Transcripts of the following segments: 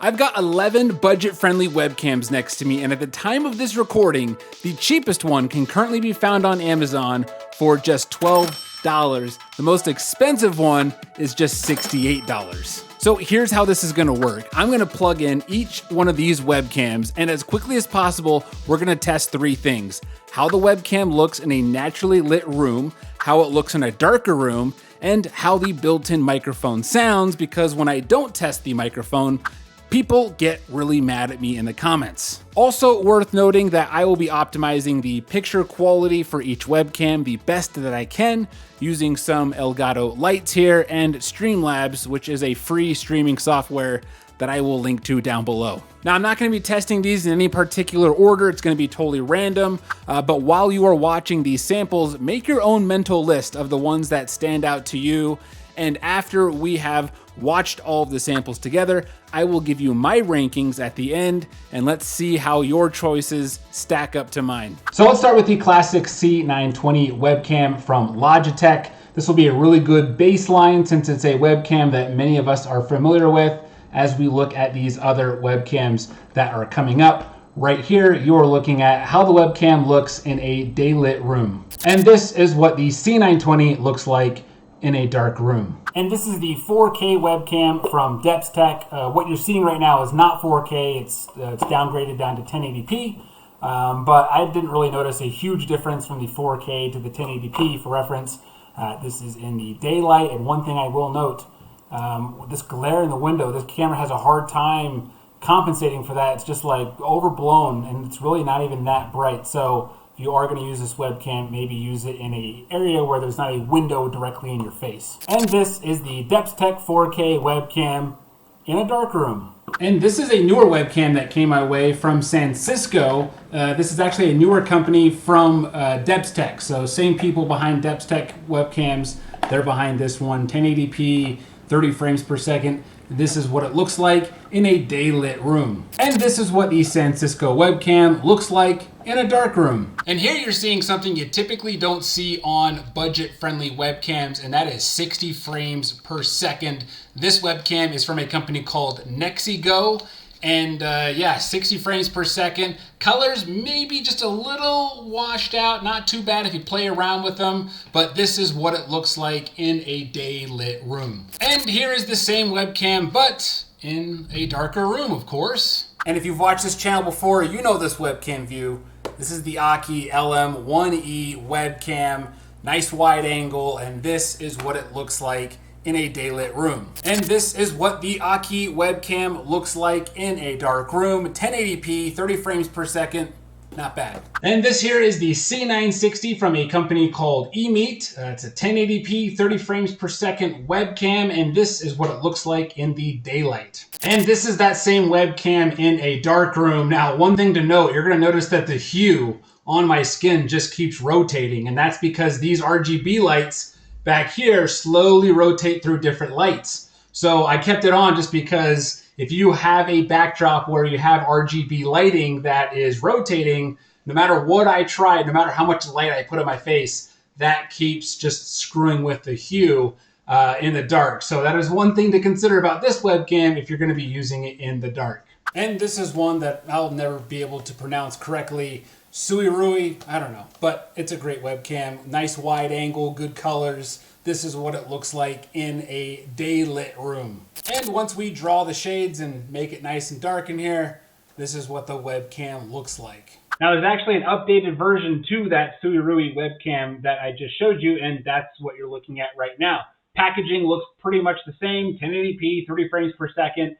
I've got 11 budget-friendly webcams next to me, and at the time of this recording, the cheapest one can currently be found on Amazon for just $12. The most expensive one is just $68. So here's how this is gonna work. I'm gonna plug in each one of these webcams, and as quickly as possible, we're gonna test three things: how the webcam looks in a naturally lit room, how it looks in a darker room, and how the built-in microphone sounds, because when I don't test the microphone, people get really mad at me in the comments. Also worth noting that I will be optimizing the picture quality for each webcam the best that I can, using some Elgato lights here and Streamlabs, which is a free streaming software that I will link to down below. Now, I'm not gonna be testing these in any particular order, it's gonna be totally random, but while you are watching these samples, make your own mental list of the ones that stand out to you, and after we have watched all of the samples together, I will give you my rankings at the end, and let's see how your choices stack up to mine. So let's start with the classic C920 webcam from Logitech. This will be a really good baseline since it's a webcam that many of us are familiar with as we look at these other webcams that are coming up. Right here, you're looking at how the webcam looks in a daylit room. And this is what the C920 looks like in a dark room. And this is the 4K webcam from Depstech. What you're seeing right now is not 4K, it's downgraded down to 1080p, but I didn't really notice a huge difference from the 4K to the 1080p. For reference, this is in the daylight, and one thing I will note, this glare in the window, this camera has a hard time compensating for that. It's just like overblown, and it's really not even that bright. So if you are going to use this webcam, maybe use it in an area where there's not a window directly in your face. And this is the Depstech 4K webcam in a dark room. And this is a newer webcam that came my way from Cisco. This is actually a newer company from Depstech. So same people behind Depstech webcams, they're behind this one, 1080p, 30 frames per second. This is what it looks like in a daylit room. And this is what the Cisco webcam looks like in a dark room. And here you're seeing something you typically don't see on budget-friendly webcams, and that is 60 frames per second. This webcam is from a company called Nexigo. And yeah, 60 frames per second. Colors maybe just a little washed out, not too bad if you play around with them, but this is what it looks like in a daylit room. And here is the same webcam, but in a darker room, of course. And if you've watched this channel before, you know this webcam view. This is the Aki LM1E webcam, nice wide angle, and this is what it looks like in a daylit room. And this is what the Aki webcam looks like in a dark room, 1080p, 30 frames per second, not bad. And this here is the C960 from a company called eMeet. It's a 1080p, 30 frames per second webcam, and this is what it looks like in the daylight. And this is that same webcam in a dark room. Now, one thing to note, you're gonna notice that the hue on my skin just keeps rotating, and that's because these RGB lights back here slowly rotate through different lights. So I kept it on just because if you have a backdrop where you have RGB lighting that is rotating, no matter what I try, no matter how much light I put on my face, that keeps just screwing with the hue in the dark. So that is one thing to consider about this webcam if you're going to be using it in the dark. And this is one that I'll never be able to pronounce correctly. Suirui, I don't know, but it's a great webcam. Nice wide angle, good colors. This is what it looks like in a daylit room. And once we draw the shades and make it nice and dark in here, this is what the webcam looks like. Now there's actually an updated version to that Suirui webcam that I just showed you, and that's what you're looking at right now. Packaging looks pretty much the same, 1080p, 30 frames per second.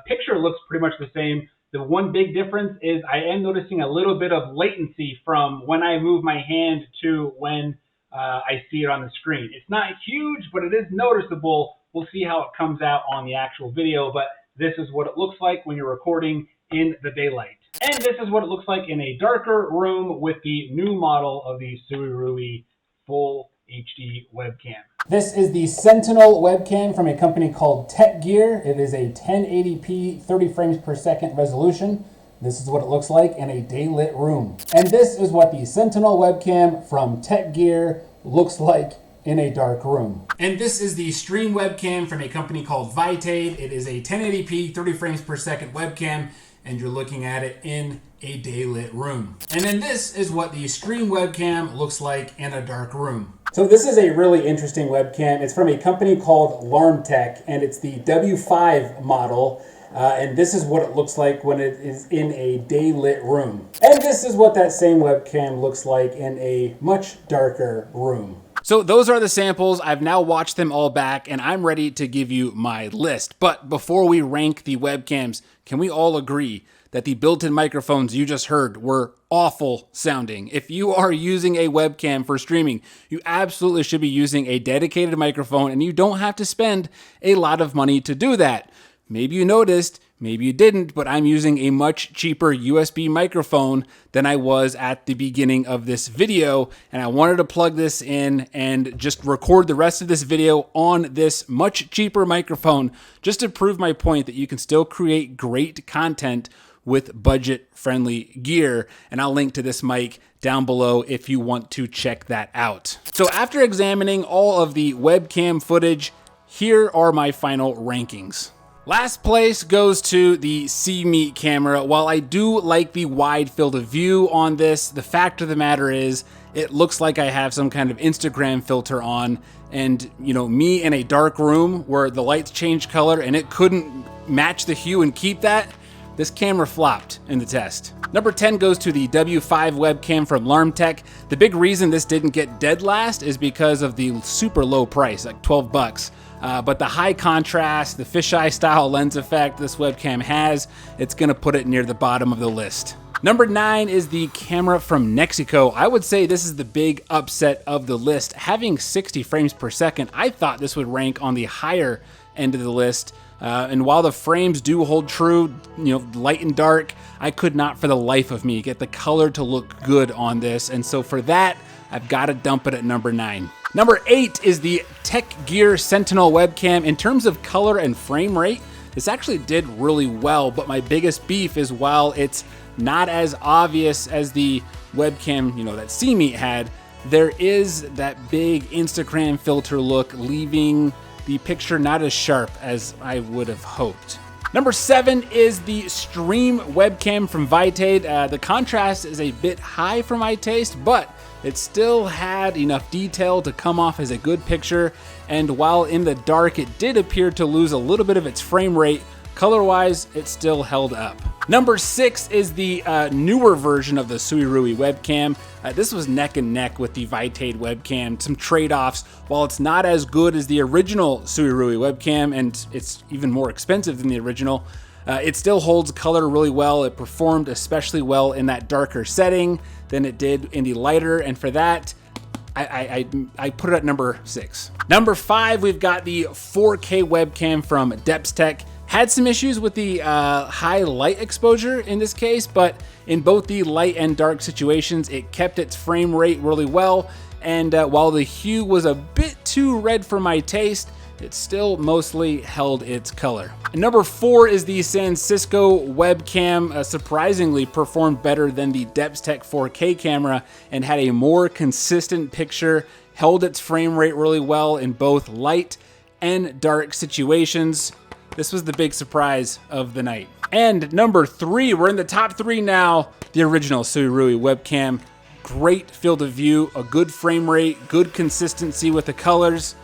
Picture looks pretty much the same. The one big difference is I am noticing a little bit of latency from when I move my hand to when I see it on the screen. It's not huge, but it is noticeable. We'll see how it comes out on the actual video, but this is what it looks like when you're recording in the daylight. And this is what it looks like in a darker room with the new model of the Suirui Full HD webcam. This is the Sentinel webcam from a company called Techgear. It is a 1080p, 30 frames per second resolution. This is what it looks like in a daylit room. And this is what the Sentinel webcam from Techgear looks like in a dark room. And this is the Stream webcam from a company called Vitade. It is a 1080p, 30 frames per second webcam, and you're looking at it in a daylit room. And then this is what the Stream webcam looks like in a dark room. So this is a really interesting webcam. It's from a company called LarmTech, and it's the W5 model. And this is what it looks like when it is in a daylit room. And this is what that same webcam looks like in a much darker room. So those are the samples. I've now watched them all back, and I'm ready to give you my list. But before we rank the webcams, can we all agree that the built-in microphones you just heard were awful sounding? If you are using a webcam for streaming, you absolutely should be using a dedicated microphone, and you don't have to spend a lot of money to do that. Maybe you noticed, maybe you didn't, but I'm using a much cheaper USB microphone than I was at the beginning of this video, and I wanted to plug this in and just record the rest of this video on this much cheaper microphone just to prove my point that you can still create great content with budget-friendly gear, and I'll link to this mic down below if you want to check that out. So after examining all of the webcam footage, here are my final rankings. Last place goes to the C-Meet camera. While I do like the wide field of view on this, the fact of the matter is it looks like I have some kind of Instagram filter on, and you know, me in a dark room where the lights change color and it couldn't match the hue and keep that, this camera flopped in the test. Number 10 goes to the W5 webcam from LarmTech. The big reason this didn't get dead last is because of the super low price, like 12 bucks. But the high contrast, the fisheye style lens effect this webcam has, it's gonna put it near the bottom of the list. Number 9 is the camera from Nexico. I would say this is the big upset of the list. Having 60 frames per second, I thought this would rank on the higher end of the list. And while the frames do hold true, you know, light and dark, I could not for the life of me get the color to look good on this. And so for that, I've got to dump it at number 9. Number 8 is the Tech Gear Sentinel webcam. In terms of color and frame rate, this actually did really well, but my biggest beef is while it's not as obvious as the webcam, you know, that C-Meet had, there is that big Instagram filter look, leaving the picture not as sharp as I would have hoped. Number 7 is the Stream webcam from Vitade. The contrast is a bit high for my taste, but it still had enough detail to come off as a good picture, and while in the dark it did appear to lose a little bit of its frame rate, color-wise it still held up. Number 6 is the newer version of the Suirui webcam. This was neck and neck with the Vitade webcam. Some trade-offs. While it's not as good as the original Suirui webcam, and it's even more expensive than the original, it still holds color really well. It performed especially well in that darker setting than it did in the lighter, and for that, I put it at number 6. Number 5, we've got the 4K webcam from Depstech. Had some issues with the high light exposure in this case, but in both the light and dark situations, it kept its frame rate really well. And while the hue was a bit too red for my taste, it still mostly held its color. And number 4 is the Sansisco webcam. Surprisingly performed better than the Depstech 4K camera and had a more consistent picture, held its frame rate really well in both light and dark situations. This was the big surprise of the night. And number 3, we're in the top 3 now, the original Suirui webcam. Great field of view, a good frame rate, good consistency with the colors.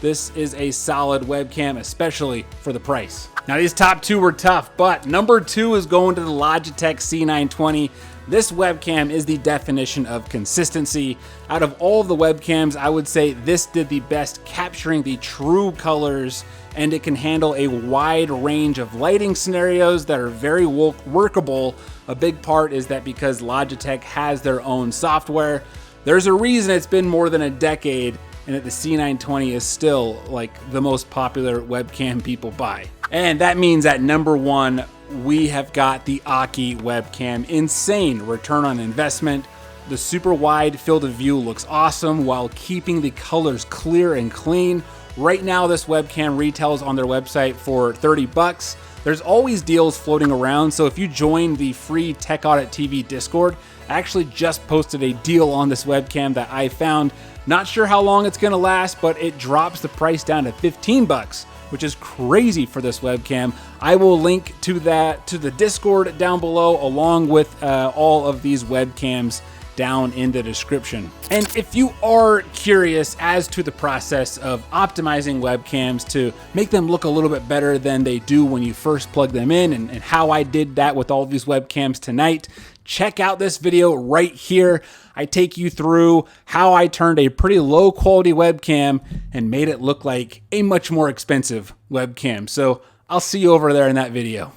This is a solid webcam, especially for the price. Now these top 2 were tough, but number 2 is going to the Logitech C920. This webcam is the definition of consistency. Out of all of the webcams, I would say this did the best capturing the true colors, and it can handle a wide range of lighting scenarios that are very workable. A big part is that because Logitech has their own software, there's a reason it's been more than a decade and that the C920 is still like the most popular webcam people buy. And that means at number 1, we have got the Aki webcam. Insane return on investment. The super wide field of view looks awesome while keeping the colors clear and clean. Right now, this webcam retails on their website for 30 bucks. There's always deals floating around, so if you join the free Tech Audit TV Discord, I actually just posted a deal on this webcam that I found Not sure how long it's gonna last, but it drops the price down to 15 bucks, which is crazy for this webcam. I will link to the Discord down below, along with all of these webcams down in the description. And if you are curious as to the process of optimizing webcams to make them look a little bit better than they do when you first plug them in, and how I did that with all these webcams tonight, check out this video right here. I take you through how I turned a pretty low quality webcam and made it look like a much more expensive webcam. So I'll see you over there in that video.